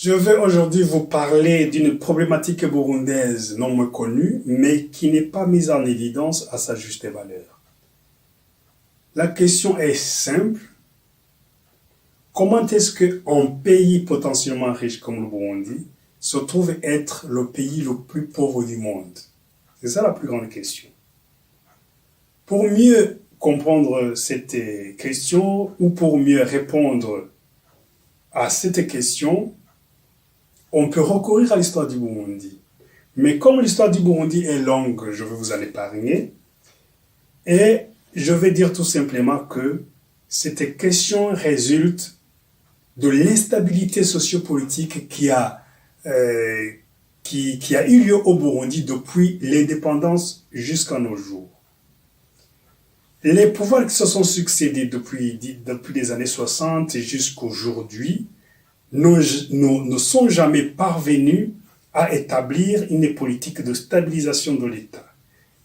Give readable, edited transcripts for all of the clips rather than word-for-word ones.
Je vais aujourd'hui vous parler d'une problématique burundaise non moins connue, mais qui n'est pas mise en évidence à sa juste valeur. La question est simple. Comment est-ce qu'un pays potentiellement riche comme le Burundi se trouve être le pays le plus pauvre du monde? C'est ça la plus grande question. Pour mieux comprendre cette question ou pour mieux répondre à cette question, on peut recourir à l'histoire du Burundi. Mais comme l'histoire du Burundi est longue, je vais vous en épargner. Et je vais dire tout simplement que cette question résulte de l'instabilité sociopolitique qui a eu lieu au Burundi depuis l'indépendance jusqu'à nos jours. Les pouvoirs qui se sont succédés depuis les années 60 jusqu'à aujourd'hui ne sont jamais parvenus à établir une politique de stabilisation de l'État,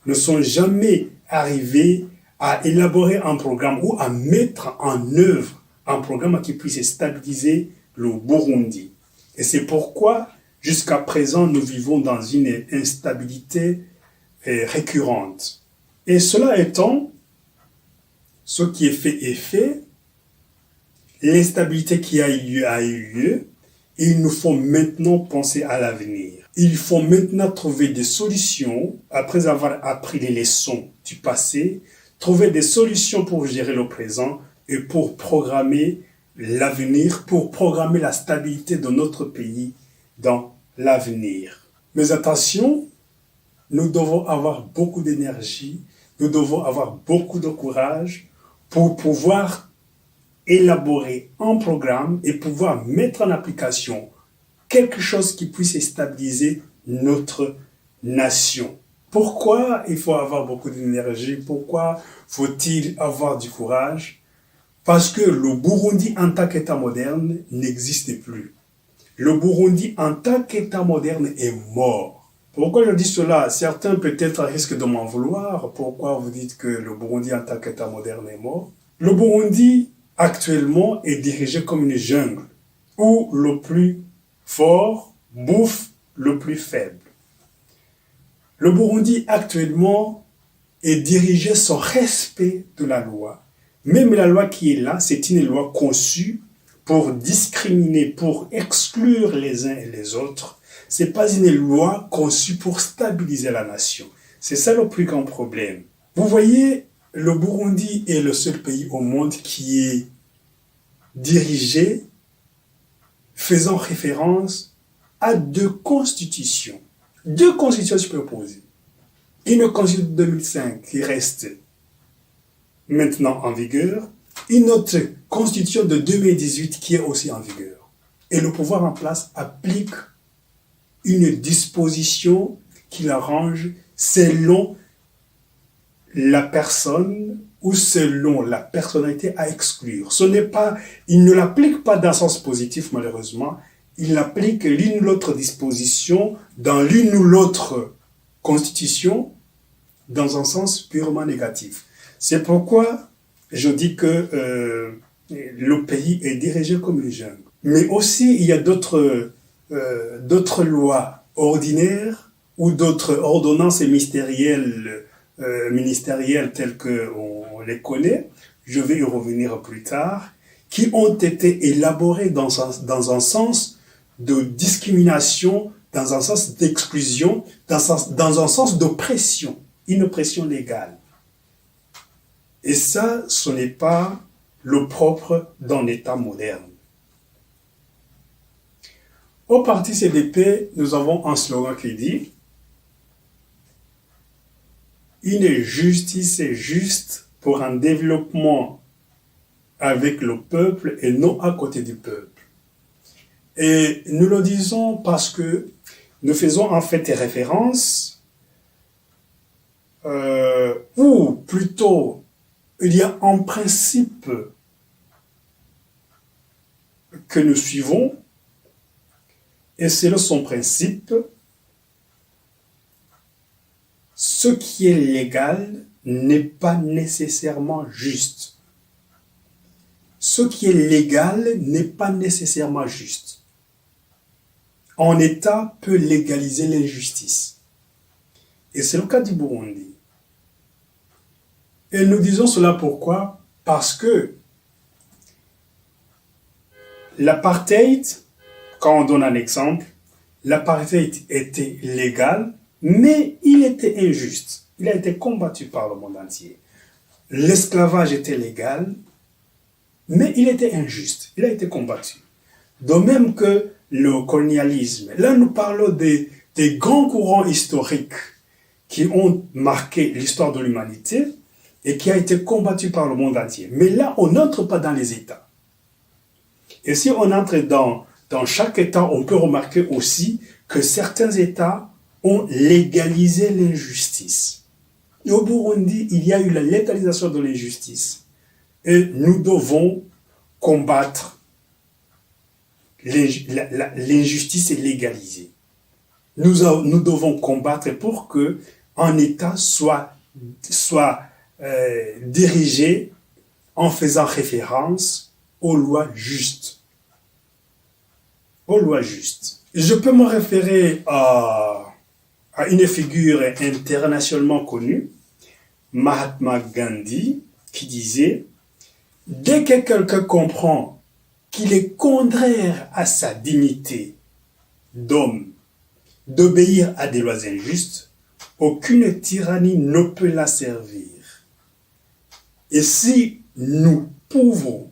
ne sont jamais arrivés à élaborer un programme ou à mettre en œuvre un programme qui puisse stabiliser le Burundi. Et c'est pourquoi, jusqu'à présent, nous vivons dans une instabilité récurrente. Et cela étant, ce qui est fait, l'instabilité qui a eu lieu, il nous faut maintenant penser à l'avenir. Il faut maintenant trouver des solutions, après avoir appris les leçons du passé, trouver des solutions pour gérer le présent et pour programmer l'avenir, pour programmer la stabilité de notre pays dans l'avenir. Mais attention, nous devons avoir beaucoup d'énergie, nous devons avoir beaucoup de courage pour pouvoir élaborer un programme et pouvoir mettre en application quelque chose qui puisse stabiliser notre nation. Pourquoi il faut avoir beaucoup d'énergie? Pourquoi faut-il avoir du courage? Parce que le Burundi en tant qu'État moderne n'existe plus. Le Burundi en tant qu'État moderne est mort. Pourquoi je dis cela? Certains peut-être risquent de m'en vouloir. Pourquoi vous dites que le Burundi en tant qu'État moderne est mort? Le Burundi actuellement est dirigé comme une jungle où le plus fort bouffe le plus faible. Le Burundi actuellement est dirigé sans respect de la loi. Même la loi qui est là, c'est une loi conçue pour discriminer, pour exclure les uns et les autres. Ce n'est pas une loi conçue pour stabiliser la nation. C'est ça le plus grand problème. Vous voyez, le Burundi est le seul pays au monde qui est dirigé faisant référence à deux constitutions. Deux constitutions superposées. Une constitution de 2005 qui reste maintenant en vigueur, une autre constitution de 2018 qui est aussi en vigueur. Et le pouvoir en place applique une disposition qui l'arrange selon la personne ou selon la personnalité à exclure. Il ne l'applique pas dans le sens positif malheureusement, il applique l'une ou l'autre disposition dans l'une ou l'autre constitution dans un sens purement négatif. C'est pourquoi je dis que le pays est dirigé comme une jungle. Mais aussi, il y a d'autres lois ordinaires ou d'autres ordonnances ministérielles telles qu'on les connaît, je vais y revenir plus tard, qui ont été élaborées dans un sens de discrimination, dans un sens d'exclusion, dans un sens d'oppression, une oppression légale. Et ça, ce n'est pas le propre d'un État moderne. Au parti CDP, nous avons un slogan qui dit « Une justice juste pour un développement avec le peuple et non à côté du peuple. » Et nous le disons parce que nous faisons en fait référence, ou plutôt, il y a un principe que nous suivons, et c'est son principe. Ce qui est légal n'est pas nécessairement juste. Ce qui est légal n'est pas nécessairement juste. un État peut légaliser l'injustice. Et c'est le cas du Burundi. Et nous disons cela pourquoi? Parce que l'apartheid, quand on donne un exemple, l'apartheid était légal, mais il était injuste. Il a été combattu par le monde entier. L'esclavage était légal, mais il était injuste. Il a été combattu. De même que le colonialisme. Là, nous parlons des grands courants historiques qui ont marqué l'histoire de l'humanité et qui a été combattu par le monde entier. Mais là, on n'entre pas dans les États. Et si on entre dans chaque État, on peut remarquer aussi que certains États ont légalisé l'injustice. Et au Burundi, il y a eu la légalisation de l'injustice. Et nous devons combattre l'injustice et légaliser. Nous devons combattre pour qu'un État soit dirigé en faisant référence aux lois justes. Aux lois justes. Je peux me référer à une figure internationalement connue, Mahatma Gandhi, qui disait « Dès que quelqu'un comprend qu'il est contraire à sa dignité d'homme d'obéir à des lois injustes, aucune tyrannie ne peut la servir. Et si nous pouvons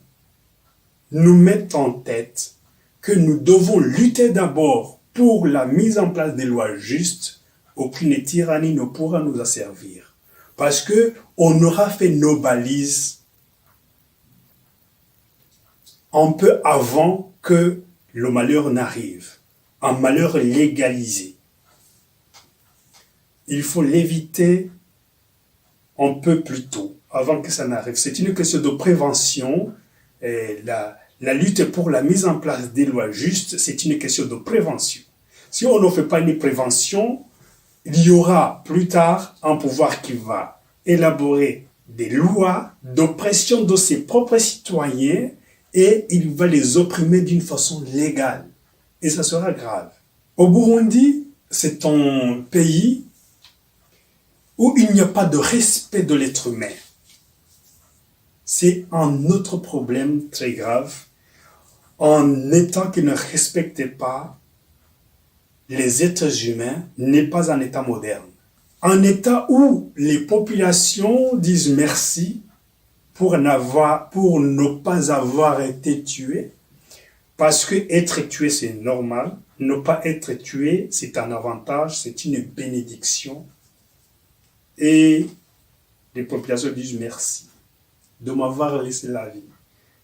nous mettre en tête que nous devons lutter d'abord pour la mise en place des lois justes, aucune tyrannie ne pourra nous asservir. Parce qu'on aura fait nos balises un peu avant que le malheur n'arrive. Un malheur légalisé. Il faut l'éviter un peu plus tôt, avant que ça n'arrive. C'est une question de prévention. Et la lutte pour la mise en place des lois justes, c'est une question de prévention. Si on ne fait pas une prévention, il y aura plus tard un pouvoir qui va élaborer des lois d'oppression de ses propres citoyens et il va les opprimer d'une façon légale. Et ça sera grave. Au Burundi, c'est un pays où il n'y a pas de respect de l'être humain. C'est un autre problème très grave. Un État qui ne respecte pas les êtres humains n'est pas un État moderne. Un État où les populations disent merci pour ne pas avoir été tuées, parce que être tué c'est normal, ne pas être tué c'est un avantage, c'est une bénédiction. Et les populations disent merci de m'avoir laissé la vie.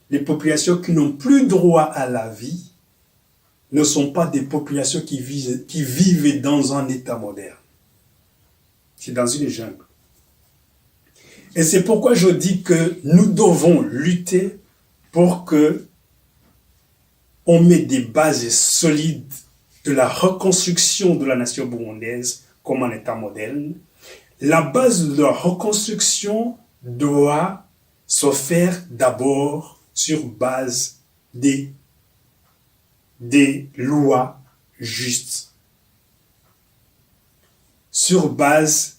Les populations qui n'ont plus droit à la vie ne sont pas des populations qui vivent dans un État moderne. C'est dans une jungle. Et c'est pourquoi je dis que nous devons lutter pour que on mette des bases solides de la reconstruction de la nation burundaise comme un État moderne. La base de la reconstruction doit se faire d'abord sur base des lois justes, sur base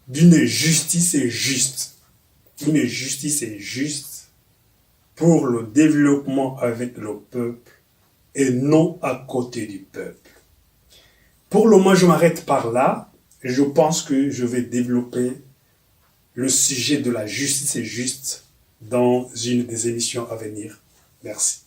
d'une justice juste. Une justice est juste pour le développement avec le peuple et non à côté du peuple. Pour le moment, je m'arrête par là. Je pense que je vais développer le sujet de la justice est juste dans une des émissions à venir. Merci.